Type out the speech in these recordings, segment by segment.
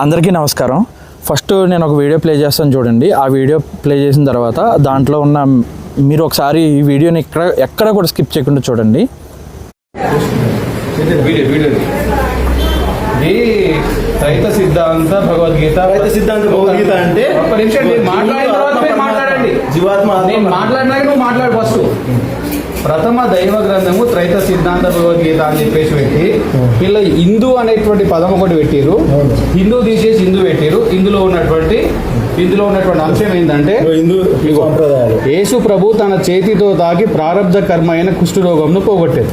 అందరికీ నమస్కారం. ఫస్ట్ నేను ఒక వీడియో ప్లే చేస్తాను చూడండి. ఆ వీడియో ప్లే చేసిన తర్వాత దాంట్లో ఉన్న మీరు ఒకసారి ఈ వీడియోని ఎక్కడ కూడా స్కిప్ చేయకుండా చూడండి. రైత సిద్ధాంత భగవద్గీత అంటే ఒక్క నిమిషం మాట్లాడండి. జీవాత్మ మాట్లాడినాక నువ్వు మాట్లాడు. ఫస్ట్ ప్రథమ దైవ గ్రంథము త్రైత సిద్ధాంత భగవద్గీత అని చెప్పేసి పెట్టి వీళ్ళు హిందూ అనేటువంటి పదం ఒకటి పెట్టారు. హిందూ తీసేసి హిందూ పెట్టారు. ఇందులో ఉన్నటువంటి అంశం ఏంటంటే యేసు ప్రభు తన చేతితో తాకి ప్రారబ్ధ కర్మ అయిన కుష్ఠరోగంను పోగొట్టారు.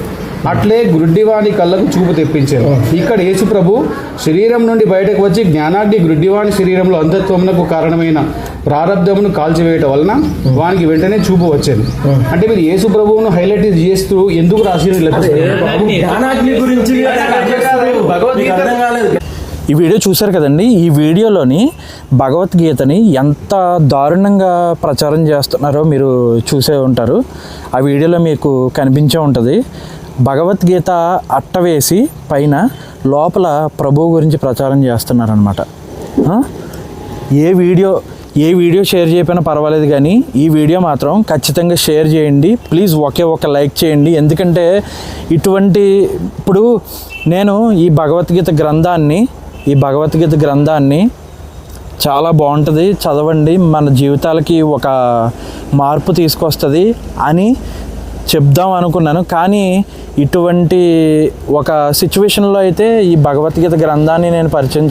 అట్లే గుడ్డివాణి కళ్ళకు చూపు తెప్పించారు. ఇక్కడ యేసు ప్రభు శరీరం నుండి బయటకు వచ్చి జ్ఞానాగ్ని గుడ్డివాణి శరీరంలో అంధత్వమునకు కారణమైన ప్రారబ్ధమును కాల్చివేయటం వలన వానికి వెంటనే చూపు వచ్చింది. అంటే మీరు యేసు ప్రభువును హైలైట్ చేస్తూ ఎందుకు రాసిన ఈ వీడియో చూశారు కదండి. ఈ వీడియోలోని భగవద్గీతని ఎంత దారుణంగా ప్రచారం చేస్తున్నారో మీరు చూసే ఉంటారు. ఆ వీడియోలో మీకు కనిపించే ఉంటుంది. భగవద్గీత అట్ట వేసి పైన లోపల ప్రభువు గురించి ప్రచారం చేస్తున్నారనమాట. ఏ వీడియో షేర్ చేయకపోయినా పర్వాలేదు, కానీ ఈ వీడియో మాత్రం ఖచ్చితంగా షేర్ చేయండి ప్లీజ్. ఒక లైక్ చేయండి. ఎందుకంటే ఇప్పుడు నేను ఈ భగవద్గీత గ్రంథాన్ని చాలా బాగుంటుంది, చదవండి, మన జీవితాలకి ఒక మార్పు తీసుకొస్తుంది అని చెప్దాం అనుకున్నాను. కానీ ఇటువంటి ఒక సిచ్యువేషన్లో అయితే ఈ భగవద్గీత గ్రంథాన్ని నేను పరిచయం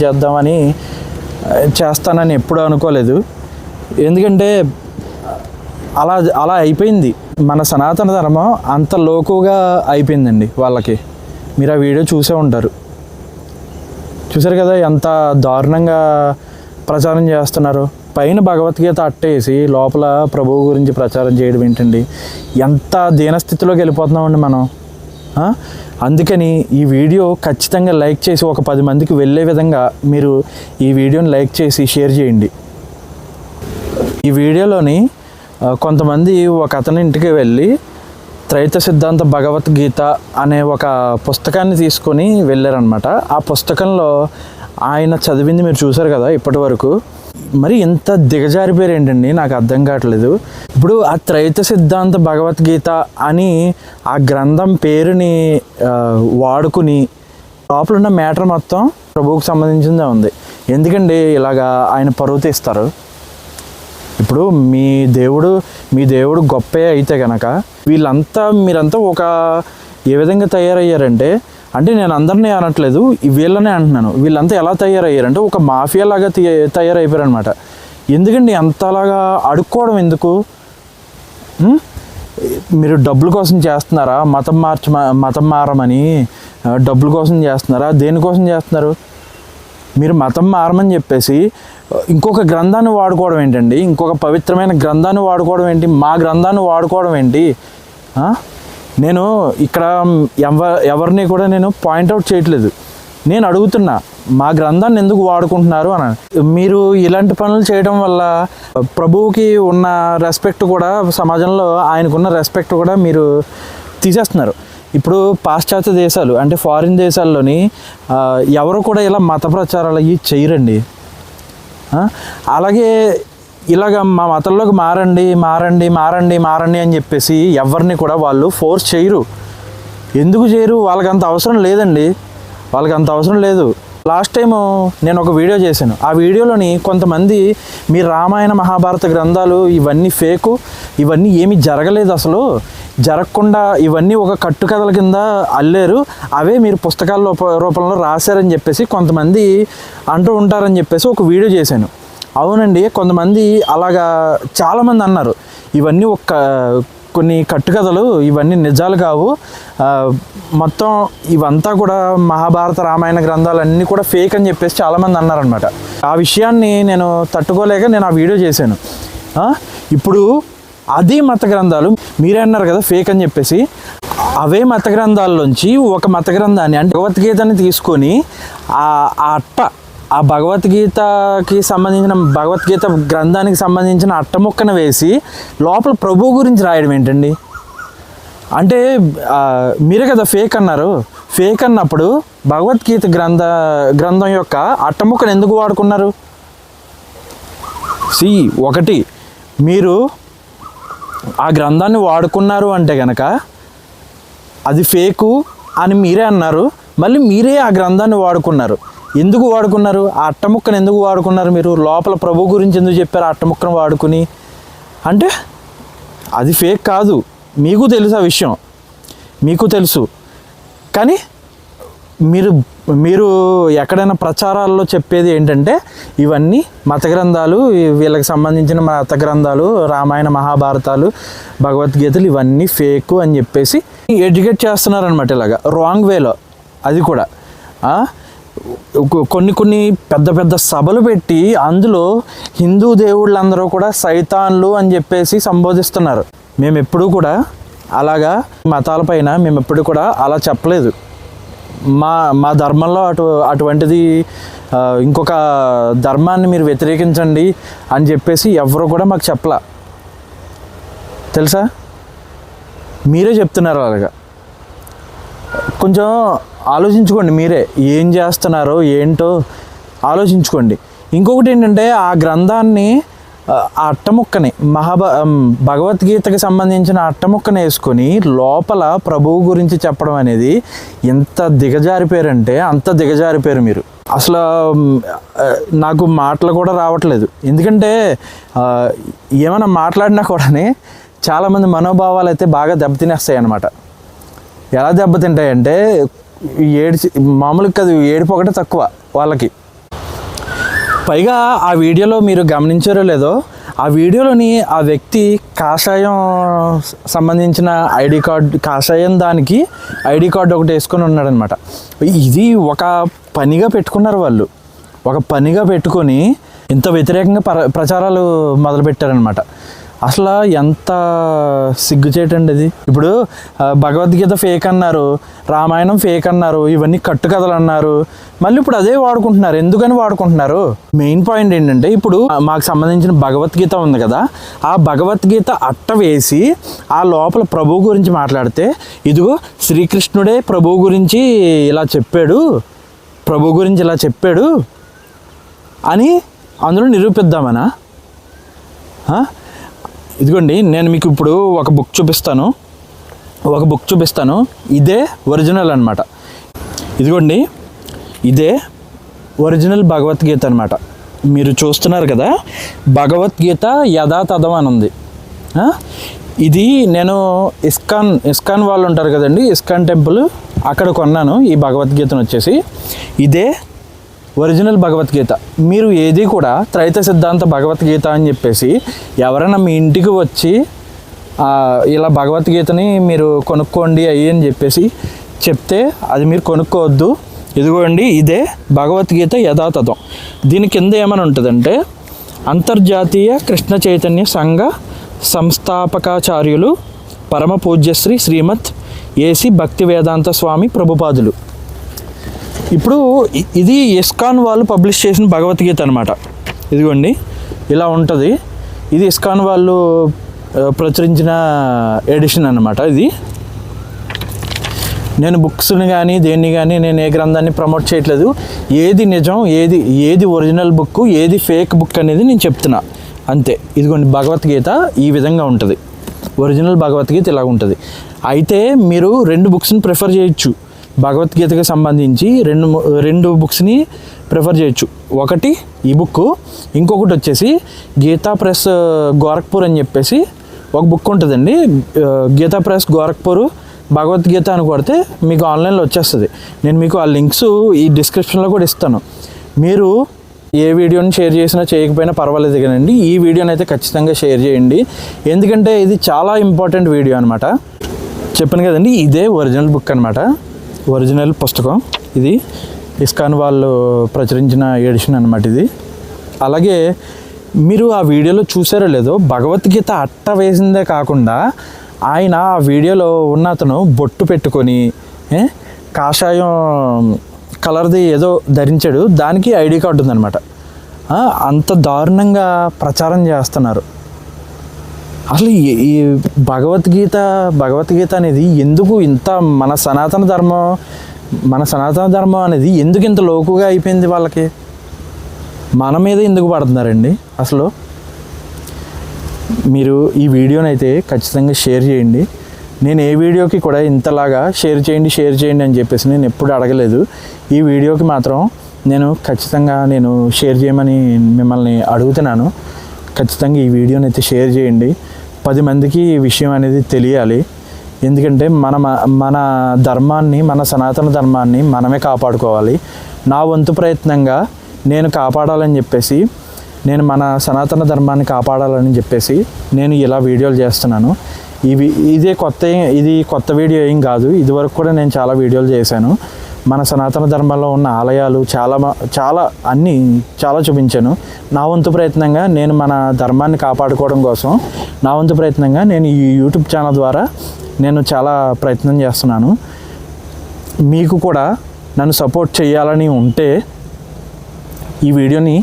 చేస్తానని ఎప్పుడూ అనుకోలేదు. ఎందుకంటే అలా అయిపోయింది. మన సనాతన ధర్మం అంత లోకుగా అయిపోయిందండి వాళ్ళకి. మీరు ఆ వీడియో చూశారు కదా ఎంత దారుణంగా ప్రచారం చేస్తున్నారు. పైన భగవద్గీత అట్టేసి లోపల ప్రభువు గురించి ప్రచారం చేయడం ఏంటండి? ఎంత దీనస్థితిలోకి వెళ్ళిపోతున్నామండి మనం. అందుకని ఈ వీడియో ఖచ్చితంగా లైక్ చేసి ఒక 10 మందికి వెళ్ళే విధంగా మీరు ఈ వీడియోని లైక్ చేసి షేర్ చేయండి. ఈ వీడియోలోని కొంతమంది ఒక అతని ఇంటికి వెళ్ళి త్రైత సిద్ధాంత భగవద్గీత అనే ఒక పుస్తకాన్ని తీసుకొని వెళ్ళారనమాట. ఆ పుస్తకంలో ఆయన చదివింది మీరు చూశారు కదా ఇప్పటి వరకు. మరి ఎంత దిగజారిపోయారు ఏంటండి, నాకు అర్థం కావట్లేదు. ఇప్పుడు ఆ త్రైత సిద్ధాంత భగవద్గీత అని ఆ గ్రంథం పేరుని వాడుకుని లోపల ఉన్న మ్యాటర్ మొత్తం ప్రభువుకు సంబంధించిందే ఉంది. ఎందుకండి ఇలాగా ఆయన పరువు తీస్తారు? ఇప్పుడు మీ దేవుడు గొప్పే అయితే కనుక మీరంతా ఏ విధంగా తయారయ్యారంటే, అంటే నేను అందరినీ అనట్లేదు, వీళ్ళనే అంటున్నాను, వీళ్ళంతా ఎలా తయారయ్యారంటే ఒక మాఫియా లాగా తయారైపోయారు అనమాట. ఎందుకండి అంతలాగా అడుక్కోవడం ఎందుకు? మీరు డబ్బుల కోసం చేస్తున్నారా? మతం మారమని డబ్బుల కోసం చేస్తున్నారా? దేనికోసం చేస్తున్నారు? మీరు మతం మారమని చెప్పేసి ఇంకొక గ్రంథాన్ని వాడుకోవడం ఏంటండి? ఇంకొక పవిత్రమైన గ్రంథాన్ని వాడుకోవడం ఏంటి? మా గ్రంథాన్ని వాడుకోవడం ఏంటి? నేను ఇక్కడ ఎవరిని కూడా నేను పాయింట్అవుట్ చేయట్లేదు. నేను అడుగుతున్నా, మా గ్రంథాన్ని ఎందుకు వాడుకుంటున్నారు అని. మీరు ఇలాంటి పనులు చేయడం వల్ల ప్రభువుకి ఉన్న రెస్పెక్ట్ కూడా, సమాజంలో ఆయనకున్న రెస్పెక్ట్ కూడా మీరు తీసేస్తున్నారు. ఇప్పుడు పాశ్చాత్య దేశాలు అంటే ఫారిన్ దేశాల్లోని ఎవరు కూడా ఇలా మత ప్రచారాలు అవి చేయరండి. అలాగే ఇలాగ మా మతంలోకి మారండి అని చెప్పేసి ఎవరిని కూడా వాళ్ళు ఫోర్స్ చేయరు. ఎందుకు చేయరు? వాళ్ళకి అంత అవసరం లేదండి. లాస్ట్ టైము నేను ఒక వీడియో చేశాను. ఆ వీడియోలోని కొంతమంది మీ రామాయణ మహాభారత గ్రంథాలు ఇవన్నీ ఫేకు, ఇవన్నీ ఏమీ జరగలేదు, అసలు జరగకుండా ఇవన్నీ ఒక కట్టుకథల కింద అల్లారు, అవే మీరు పుస్తకాల రూపంలో రాశారని చెప్పేసి కొంతమంది అంటూ ఉంటారని చెప్పేసి ఒక వీడియో చేశాను. అవునండి, కొంతమంది అలాగా చాలామంది అన్నారు, ఇవన్నీ కొన్ని కట్టుకథలు, ఇవన్నీ నిజాలు కావు, మొత్తం ఇవంతా కూడా మహాభారత రామాయణ గ్రంథాలన్నీ కూడా ఫేక్ అని చెప్పేసి చాలామంది అన్నారనమాట. ఆ విషయాన్ని నేను తట్టుకోలేక నేను ఆ వీడియో చేశాను. ఇప్పుడు అది మత గ్రంథాలు మీరే అన్నారు కదా ఫేక్ అని చెప్పేసి, అవే మత గ్రంథాల్లోంచి ఒక మత గ్రంథాన్ని అంటే భగవద్గీతని తీసుకొని ఆ భగవద్గీత గ్రంథానికి సంబంధించిన అట్టముక్కను వేసి లోపల ప్రభువు గురించి రాయడం ఏంటండి? అంటే మీరే కదా ఫేక్ అన్నారు. ఫేక్ అన్నప్పుడు భగవద్గీత గ్రంథం యొక్క అట్టముక్కను ఎందుకు వాడుకున్నారు? ఒకటి, మీరు ఆ గ్రంథాన్ని వాడుకున్నారు అంటే కనుక అది ఫేకు అని మీరే అన్నారు. మళ్ళీ మీరే ఆ గ్రంథాన్ని వాడుకున్నారు. ఎందుకు వాడుకున్నారు? ఆ అట్టముక్కను ఎందుకు వాడుకున్నారు? మీరు లోపల ప్రభు గురించి ఎందుకు చెప్పారు? ఆ అట్టముక్కను వాడుకుని అంటే అది ఫేక్ కాదు. మీకు తెలుసు ఆ విషయం, మీకు తెలుసు. కానీ మీరు ఎక్కడైనా ప్రచారాల్లో చెప్పేది ఏంటంటే ఇవన్నీ మత గ్రంథాలు, వీళ్ళకి సంబంధించిన మత గ్రంథాలు, రామాయణ మహాభారతాలు, భగవద్గీతలు ఇవన్నీ ఫేక్ అని చెప్పేసి ఎడ్యుకేట్ చేస్తున్నారనమాట. ఇలాగా రాంగ్ వేలో. అది కూడా కొన్ని పెద్ద పెద్ద సభలు పెట్టి అందులో హిందూ దేవుళ్ళందరూ కూడా సైతాన్లు అని చెప్పేసి సంబోధిస్తున్నారు. మేము ఎప్పుడూ కూడా అలాగా మతాలపైన మేము ఎప్పుడు కూడా అలా చెప్పలేదు. మా ధర్మంలో అటువంటిది ఇంకొక ధర్మాన్ని మీరు వ్యతిరేకించండి అని చెప్పేసి ఎవరు కూడా మాకు చెప్పలా. తెలుసా? మీరే చెప్తున్నారు అలాగా. కొంచెం ఆలోచించుకోండి, మీరే ఏం చేస్తున్నారో ఏంటో ఆలోచించుకోండి. ఇంకొకటి ఏంటంటే ఆ గ్రంథాన్ని, ఆ అట్టముక్కని భగవద్గీతకి సంబంధించిన అట్టముక్కని వేసుకొని లోపల ప్రభువు గురించి చెప్పడం అనేది ఎంత దిగజారిపోయారంటే అంత దిగజారిపోయారు మీరు. అసలు నాకు మాటలు కూడా రావట్లేదు. ఎందుకంటే ఏమైనా మాట్లాడినా కూడా చాలామంది మనోభావాలు అయితే బాగా దెబ్బతినేస్తాయి అన్నమాట. ఎలా దెబ్బతింటాయంటే మామూలుగా కాదు, ఏడుపు ఒకటే తక్కువ వాళ్ళకి. పైగా ఆ వీడియోలో మీరు గమనించారో లేదో, ఆ వీడియోలోని ఆ వ్యక్తి కాషాయం సంబంధించిన ఐడి కార్డు, కాషాయం దానికి ఐడి కార్డు ఒకటి వేసుకొని ఉన్నాడనమాట. ఇది ఒక పనిగా పెట్టుకున్నారు వాళ్ళు. ఒక పనిగా పెట్టుకొని ఇంత వ్యతిరేకంగా ప్రచారాలు మొదలుపెట్టారనమాట. అసలు ఎంత సిగ్గుచేటండి ఇది. ఇప్పుడు భగవద్గీత ఫేక్ అన్నారు, రామాయణం ఫేక్ అన్నారు, ఇవన్నీ కట్టుకథలు అన్నారు. మళ్ళీ ఇప్పుడు అదే వాడుకుంటున్నారు. ఎందుకని వాడుకుంటున్నారు? మెయిన్ పాయింట్ ఏంటంటే ఇప్పుడు మాకు సంబంధించిన భగవద్గీత ఉంది కదా, ఆ భగవద్గీత అట్ట వేసి ఆ లోపల ప్రభువు గురించి మాట్లాడితే, ఇదిగో శ్రీకృష్ణుడే ప్రభువు గురించి ఇలా చెప్పాడు, ప్రభువు గురించి ఇలా చెప్పాడు అని అందులో నిరూపిద్దామనా? ఇదిగోండి, నేను మీకు ఇప్పుడు ఒక బుక్ చూపిస్తాను. ఇదే ఒరిజినల్ అనమాట. ఇదిగోండి, ఇదే ఒరిజినల్ భగవద్గీత అనమాట. మీరు చూస్తున్నారు కదా, భగవద్గీత యథాతథం అని ఉంది. ఇది నేను ఇస్కాన్ వాళ్ళు ఉంటారు కదండి, ఇస్కాన్ టెంపుల్, అక్కడ కొన్నాను ఈ భగవద్గీతను వచ్చేసి. ఇదే ఒరిజినల్ భగవద్గీత. మీరు ఏది కూడా త్రైత సిద్ధాంత భగవద్గీత అని చెప్పేసి ఎవరైనా మీ ఇంటికి వచ్చి ఇలా భగవద్గీతని మీరు కొనుక్కోండి అయ్యి అని చెప్పేసి చెప్తే అది మీరు కొనుక్కోవద్దు. ఇదిగోండి, ఇదే భగవద్గీత యథాతథం. దీని కింద ఏమని ఉంటుందంటే, అంతర్జాతీయ కృష్ణ చైతన్య సంఘ సంస్థాపకాచార్యులు పరమ పూజ్యశ్రీ శ్రీమద్ ఏసి భక్తి వేదాంత స్వామి ప్రభుపాదులు. ఇప్పుడు ఇది ఇస్కాన్ వాళ్ళు పబ్లిష్ చేసిన భగవద్గీత అనమాట. ఇదిగోండి, ఇలా ఉంటుంది. ఇది ఇస్కాన్ వాళ్ళు ప్రచురించిన ఎడిషన్ అన్నమాట. ఇది నేను బుక్స్ని కానీ దేన్ని కానీ నేను ఏ గ్రంథాన్ని ప్రమోట్ చేయట్లేదు. ఏది నిజం, ఏది ఒరిజినల్ బుక్, ఏది ఫేక్ బుక్ అనేది నేను చెప్తున్నా అంతే. ఇదిగోండి, భగవద్గీత ఈ విధంగా ఉంటుంది. ఒరిజినల్ భగవద్గీత ఇలా ఉంటుంది. అయితే మీరు 2 బుక్స్ని ప్రిఫర్ చేయొచ్చు. భగవద్గీతకి సంబంధించి రెండు బుక్స్ని ప్రిఫర్ చేయొచ్చు. ఒకటి ఈ బుక్, ఇంకొకటి వచ్చేసి గీతా ప్రెస్ గోరఖ్పూర్ అని చెప్పేసి ఒక బుక్ ఉంటుందండి. గీతా ప్రెస్ గోరఖ్పూర్ భగవద్గీత అని కొడితే మీకు ఆన్లైన్లో వచ్చేస్తుంది. నేను మీకు ఆ లింక్స్ ఈ డిస్క్రిప్షన్లో కూడా ఇస్తాను. మీరు ఏ వీడియోని షేర్ చేసినా చేయకపోయినా పర్వాలేదు కానండి, ఈ వీడియోని అయితే ఖచ్చితంగా షేర్ చేయండి. ఎందుకంటే ఇది చాలా ఇంపార్టెంట్ వీడియో అనమాట. చెప్పాను కదండి, ఇదే ఒరిజినల్ బుక్ అనమాట, ఒరిజినల్ పుస్తకం. ఇది ఇస్కాన్ వాళ్ళు ప్రచురించిన ఎడిషన్ అనమాట ఇది. అలాగే మీరు ఆ వీడియోలో చూసారో లేదో, భగవద్గీత అట్ట వేసిందే కాకుండా ఆయన ఆ వీడియోలో ఉన్న అతను బొట్టు పెట్టుకొని కాషాయం కలర్ది ఏదో ధరించాడు, దానికి ఐడి కార్డు ఉందన్నమాట. అంత దారుణంగా ప్రచారం చేస్తున్నారు. అసలు ఈ భగవద్గీత అనేది ఎందుకు ఇంత మన సనాతన ధర్మం మన సనాతన ధర్మం అనేది ఎందుకు ఇంత లోకుగా అయిపోయింది వాళ్ళకి? మన మీద ఎందుకు పడుతున్నారండి అసలు? మీరు ఈ వీడియోని అయితే ఖచ్చితంగా షేర్ చేయండి. నేను ఏ వీడియోకి కూడా ఇంతలాగా షేర్ చేయండి అని చెప్పేసి నేను ఎప్పుడు అడగలేదు. ఈ వీడియోకి మాత్రం నేను ఖచ్చితంగా షేర్ చేయమని మిమ్మల్ని అడుగుతున్నాను. ఖచ్చితంగా ఈ వీడియోని అయితే షేర్ చేయండి. 10 మందికి ఈ విషయం అనేది తెలియాలి. ఎందుకంటే మన ధర్మాన్ని, మన సనాతన ధర్మాన్ని మనమే కాపాడుకోవాలి. నా వంతు ప్రయత్నంగా నేను కాపాడాలని చెప్పేసి, నేను మన సనాతన ధర్మాన్ని కాపాడాలని చెప్పేసి నేను ఇలా వీడియోలు చేస్తున్నాను. ఇది కొత్త వీడియో ఏం కాదు. ఇదివరకు కూడా నేను చాలా వీడియోలు చేశాను. మన సనాతన ధర్మంలో ఉన్న ఆలయాలు చాలా చూపించాను. నా వంతు ప్రయత్నంగా నేను మన ధర్మాన్ని కాపాడుకోవడం కోసం నా వంతు ప్రయత్నంగా నేను ఈ యూట్యూబ్ ఛానల్ ద్వారా నేను చాలా ప్రయత్నం చేస్తున్నాను. మీకు కూడా నన్ను సపోర్ట్ చేయాలని ఉంటే ఈ వీడియోని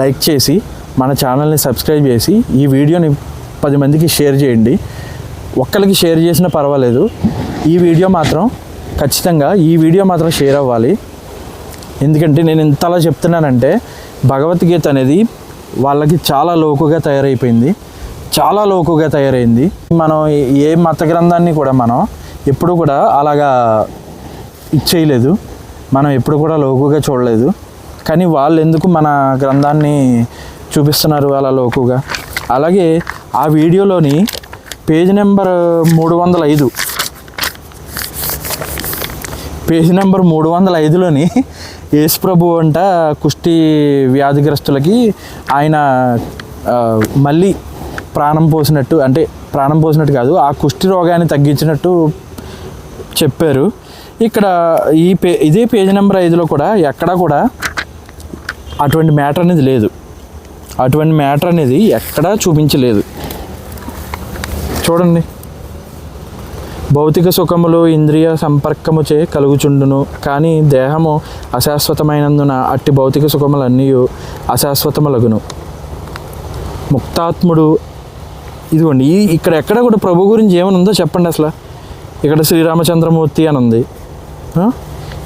లైక్ చేసి మన ఛానల్ని సబ్స్క్రైబ్ చేసి ఈ వీడియోని 10 మందికి షేర్ చేయండి. ఒక్కరికి షేర్ చేసినా పర్వాలేదు. ఈ వీడియో మాత్రం ఖచ్చితంగా షేర్ అవ్వాలి. ఎందుకంటే నేను ఇంతలా చెప్తున్నానంటే భగవద్గీత అనేది వాళ్ళకి చాలా లోకుగా తయారైంది. మనం ఏ మత గ్రంథాన్ని కూడా మనం ఎప్పుడు కూడా అలాగా ఇచ్చేయలేదు. మనం ఎప్పుడు కూడా లోకుగా చూడలేదు. కానీ వాళ్ళు ఎందుకు మన గ్రంథాన్ని చూపిస్తున్నారు అలా లోకుగా? అలాగే ఆ వీడియోలోని పేజ్ నెంబర్ 305లోని యేసు ప్రభు అంట కుష్టి వ్యాధిగ్రస్తులకి ఆయన మళ్ళీ ప్రాణం పోసినట్టు కాదు, ఆ కుష్టి రోగాన్ని తగ్గించినట్టు చెప్పారు. ఇక్కడ ఇదే పేజ్ నెంబర్ 5లో కూడా ఎక్కడా కూడా అటువంటి మ్యాటర్ అనేది లేదు. అటువంటి మ్యాటర్ అనేది ఎక్కడా చూపించలేదు. చూడండి, భౌతిక సుఖములు ఇంద్రియ సంపర్కముచే కలుగుచుండును, కానీ దేహము అశాశ్వతమైనందున అట్టి భౌతిక సుఖములన్నీ అశాశ్వతములగును. ముక్తాత్ముడు, ఇదిగోండి ఇక్కడ ఎక్కడ కూడా ప్రభు గురించి ఏమైనా ఉందో చెప్పండి. అసలు ఇక్కడ శ్రీరామచంద్రమూర్తి అని ఉంది,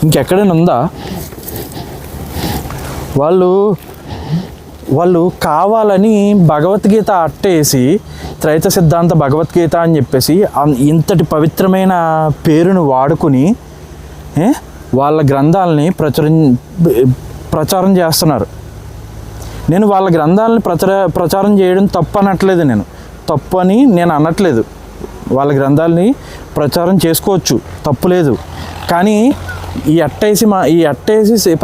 ఇంకెక్కడైనా ఉందా? వాళ్ళు కావాలని భగవద్గీత అట్టేసి త్రైత సిద్ధాంత భగవద్గీత అని చెప్పేసి ఇంతటి పవిత్రమైన పేరును వాడుకుని వాళ్ళ గ్రంథాలని ప్రచారం చేస్తున్నారు. నేను వాళ్ళ గ్రంథాలని ప్రచారం చేయడం తప్పు అని నేను అనట్లేదు. వాళ్ళ గ్రంథాలని ప్రచారం చేసుకోవచ్చు, తప్పు లేదు. కానీ ఈ అట్టేసి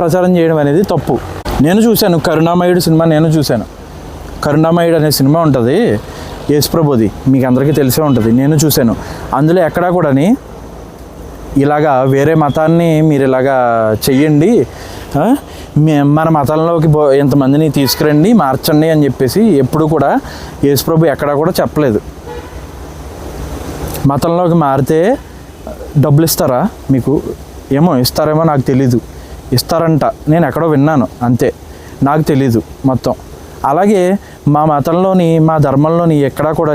ప్రచారం చేయడం అనేది తప్పు. నేను చూశాను కరుణామయుడు సినిమా, కరుణామయుడు అనే సినిమా ఉంటుంది యేసు ప్రభుది, మీకు అందరికీ తెలిసే ఉంటుంది. నేను చూశాను. అందులో ఎక్కడా కూడా ఇలాగా వేరే మతాన్ని మీరు ఇలాగా చెయ్యండి, మన మతంలోకి ఎంతమందిని తీసుకురండి, మార్చండి అని చెప్పేసి ఎప్పుడు కూడా యేసు ప్రభు ఎక్కడా కూడా చెప్పలేదు. మతంలోకి మారితే డబ్బులు ఇస్తారా మీకు? ఇస్తారేమో నాకు తెలీదు. ఇస్తారంట, నేను ఎక్కడో విన్నాను, అంతే, నాకు తెలీదు మొత్తం. అలాగే మా మతంలోని, మా ధర్మంలోని ఎక్కడా కూడా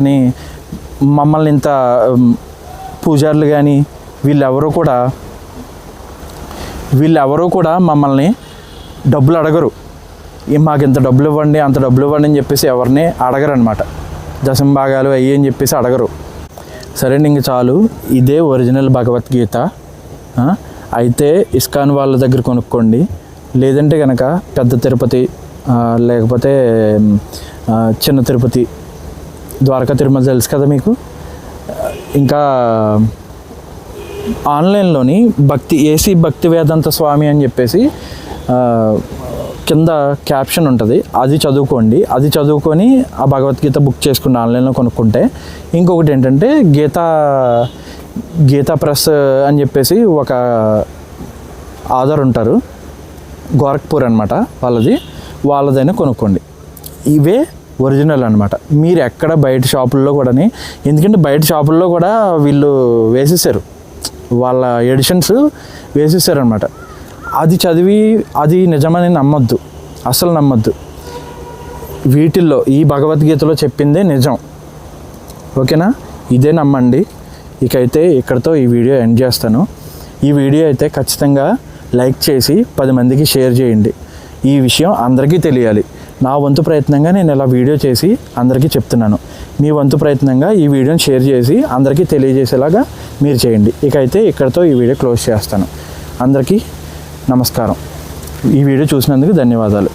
మమ్మల్ని ఇంత పూజారులు కానీ వీళ్ళెవరూ కూడా మమ్మల్ని డబ్బులు అడగరు. మాకు ఇంత డబ్బులు ఇవ్వండి, అంత డబ్బులు ఇవ్వండి అని చెప్పేసి ఎవరిని అడగరు అనమాట. దశంభాగాలు అయ్యి అని చెప్పేసి అడగరు. సరే ఇంక చాలు, ఇదే ఒరిజినల్ భగవద్గీత. అయితే ఇస్కాన్ వాళ్ళ దగ్గర కొనుక్కోండి, లేదంటే కనుక పెద్ద తిరుపతి లేకపోతే చిన్న తిరుపతి, ద్వారకా తిరుమల తెలుసు కదా మీకు. ఇంకా ఆన్లైన్లోని ఏసీ భక్తి వేదాంత స్వామి అని చెప్పేసి కింద క్యాప్షన్ ఉంటుంది, అది చదువుకోండి. అది చదువుకొని ఆ భగవద్గీత బుక్ చేసుకుని ఆన్లైన్లో కొనుక్కుంటే. ఇంకొకటి ఏంటంటే గీతా ప్రెస్ అని చెప్పేసి ఒక ఆధార్ ఉంటారు, గోరఖ్పూర్ అనమాట వాళ్ళదైనా కొనుక్కోండి. ఇవే ఒరిజినల్ అనమాట. మీరు ఎక్కడ బయట షాపుల్లో కూడా, ఎందుకంటే బయట షాపుల్లో కూడా వీళ్ళు వేసేసారు, వాళ్ళ ఎడిషన్స్ వేసేసారు అనమాట. అది చదివి అది నిజమని అసలు నమ్మొద్దు. వీటిల్లో ఈ భగవద్గీతలో చెప్పిందే నిజం, ఓకేనా? ఇదే నమ్మండి. ఇకైతే ఇక్కడితో ఈ వీడియో ఎండ్ చేస్తాను. ఈ వీడియో అయితే ఖచ్చితంగా లైక్ చేసి 10 మందికి షేర్ చేయండి. ఈ విషయం అందరికీ తెలియాలి. నా వంతు ప్రయత్నంగా నేను ఇలా వీడియో చేసి అందరికీ చెప్తున్నాను. మీ వంతు ప్రయత్నంగా ఈ వీడియోని షేర్ చేసి అందరికీ తెలియజేసేలాగా మీరు చేయండి. ఇక అయితే ఇక్కడితో ఈ వీడియో క్లోజ్ చేస్తాను. అందరికీ నమస్కారం. ఈ వీడియో చూసినందుకు ధన్యవాదాలు.